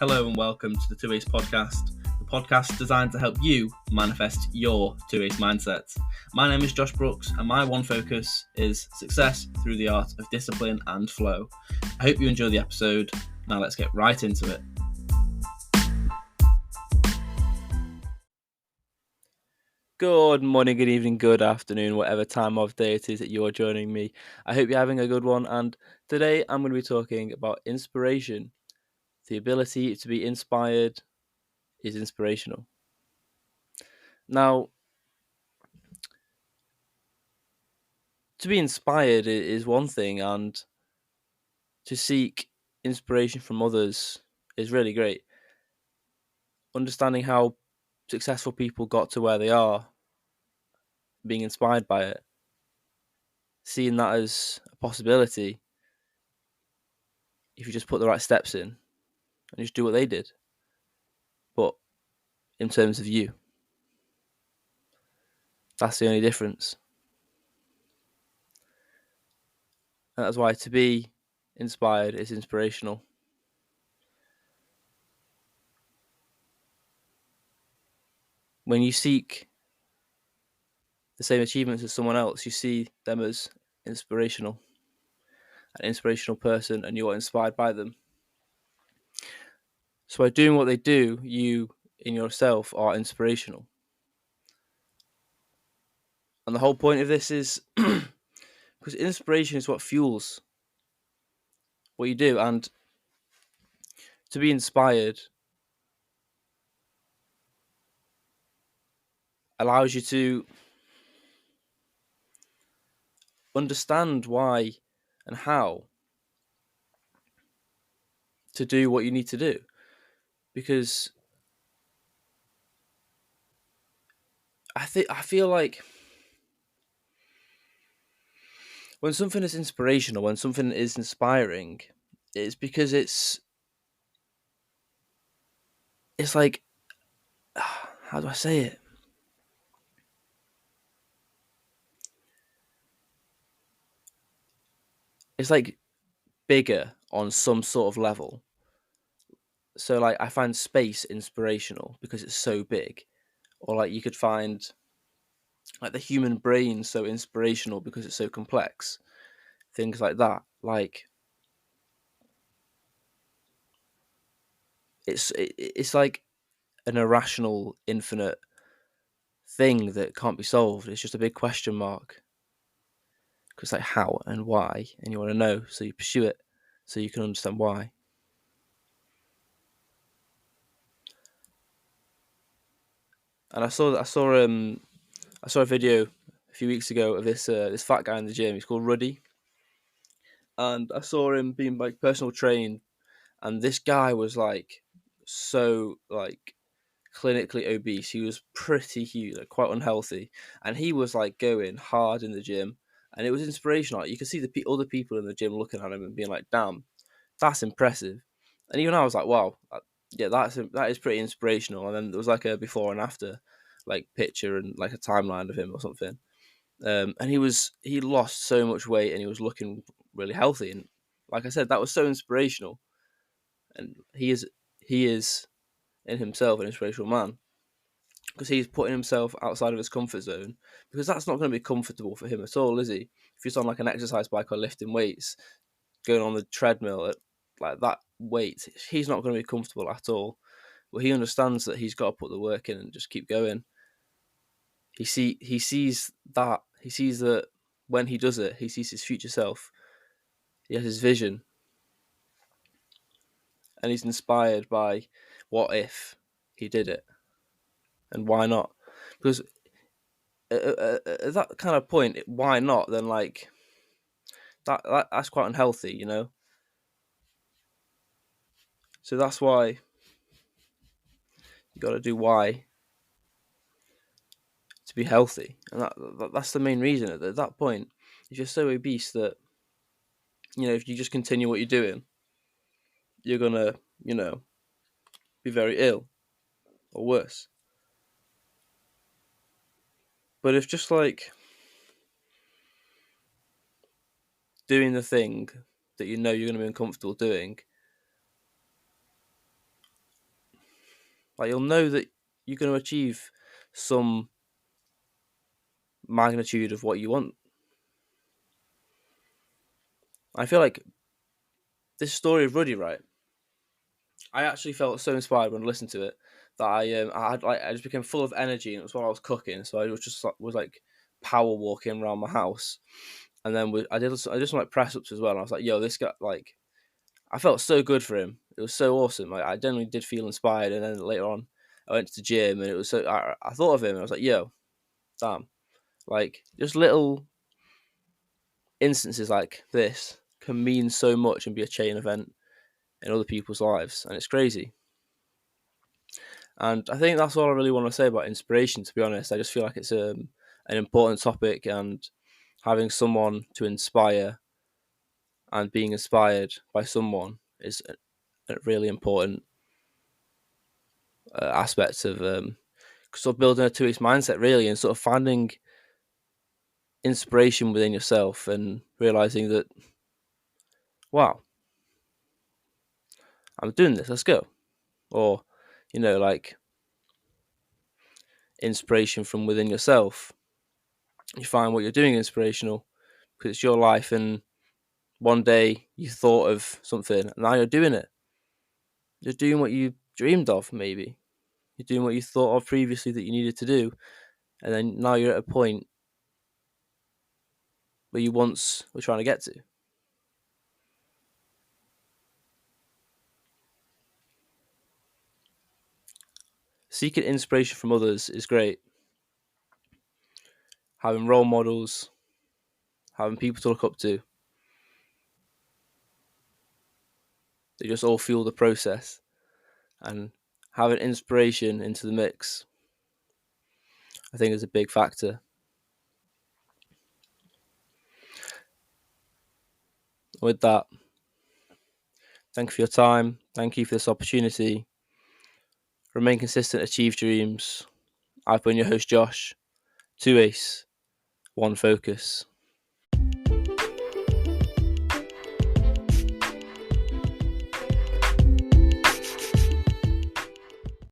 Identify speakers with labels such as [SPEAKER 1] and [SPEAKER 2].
[SPEAKER 1] Hello and welcome to the Two Ace Podcast, the podcast designed to help you manifest your Two Ace mindset. My name is Josh Brooks and my one focus is success through the art of discipline and flow. I hope you enjoy the episode. Now let's get right into it. Good morning, good evening, good afternoon, whatever time of day it is that you're joining me. I hope you're having a good one, and today I'm going to be talking about inspiration. The ability to be inspired is inspirational. Now, to be inspired is one thing, and to seek inspiration from others is really great. Understanding how successful people got to where they are, being inspired by it, seeing that as a possibility if you just put the right steps in and just do what they did. But in terms of you, that's the only difference. And that's why to be inspired is inspirational. When you seek the same achievements as someone else, you see them as inspirational, an inspirational person, and you're inspired by them. So by doing what they do, you in yourself are inspirational. And the whole point of this is because inspiration is what fuels what you do. And to be inspired allows you to understand why and how to do what you need to do. Because I feel like when something is inspirational, when something is inspiring, it's because it's like, how do I say it? It's like bigger on some sort of level. So like I find space inspirational because it's so big. Or like you could find like the human brain so inspirational because it's so complex. Things like that. Like it's like an irrational, infinite thing that can't be solved. It's just a big question mark. Because like how and why, and you want to know, so you pursue it, so you can understand why. And I saw a video a few weeks ago of this fat guy in the gym. He's called Ruddy, and I saw him being like personal trained, and this guy was like so like clinically obese. He was pretty huge, like quite unhealthy, and he was like going hard in the gym, and it was inspirational. Like, you could see the other people in the gym looking at him and being like, "Damn, that's impressive." And even I was like, "Wow, yeah, that is pretty inspirational." And then there was like a before and after, like picture and like a timeline of him or something. And he lost so much weight and he was looking really healthy. And like I said, that was so inspirational. And he is in himself an inspirational man because he's putting himself outside of his comfort zone, because that's not going to be comfortable for him at all, is he? If he's on like an exercise bike or lifting weights, going on the treadmill at like that weight, he's not going to be comfortable at all. But he understands that he's got to put the work in and just keep going. He sees that when he does it, he sees his future self. He has his vision, and he's inspired by what if he did it, and why not? Because at that kind of point, why not? Then like that's quite unhealthy, you know. So that's why you got to do why to be healthy, and that's the main reason. At that point, if you're so obese that if you just continue what you're doing, you're gonna be very ill or worse. But if just like doing the thing that you know you're going to be uncomfortable doing Like you'll know that you're going to achieve some magnitude of what you want. I feel like this story of Ruddy, right? I actually felt so inspired when I listened to it that I just became full of energy, and it was while I was cooking, so I was just like power walking around my house, and then I did some like press ups as well, and I was like, yo, this guy, like, I felt so good for him. It was so awesome. Like I genuinely did feel inspired, and then later on, I went to the gym, and it was so I thought of him, and I was like, yo, damn, like just little instances like this can mean so much and be a chain event in other people's lives, and it's crazy. And I think that's all I really want to say about inspiration. To be honest, I just feel like it's an important topic, and having someone to inspire and being inspired by someone is a really important aspect of sort of building a two-way mindset, really, and sort of finding inspiration within yourself and realizing that, wow, I'm doing this. Let's go. Or, like inspiration from within yourself. You find what you're doing inspirational because it's your life, and one day you thought of something and now you're doing it. You're doing what you dreamed of, maybe. You're doing what you thought of previously that you needed to do. And then now you're at a point where you once were trying to get to. Seeking inspiration from others is great. Having role models, having people to look up to, they just all fuel the process. And having inspiration into the mix, I think, is a big factor. With that, thank you for your time. Thank you for this opportunity. Remain consistent, achieve dreams. I've been your host, Josh. 2 Ace, 1 Focus.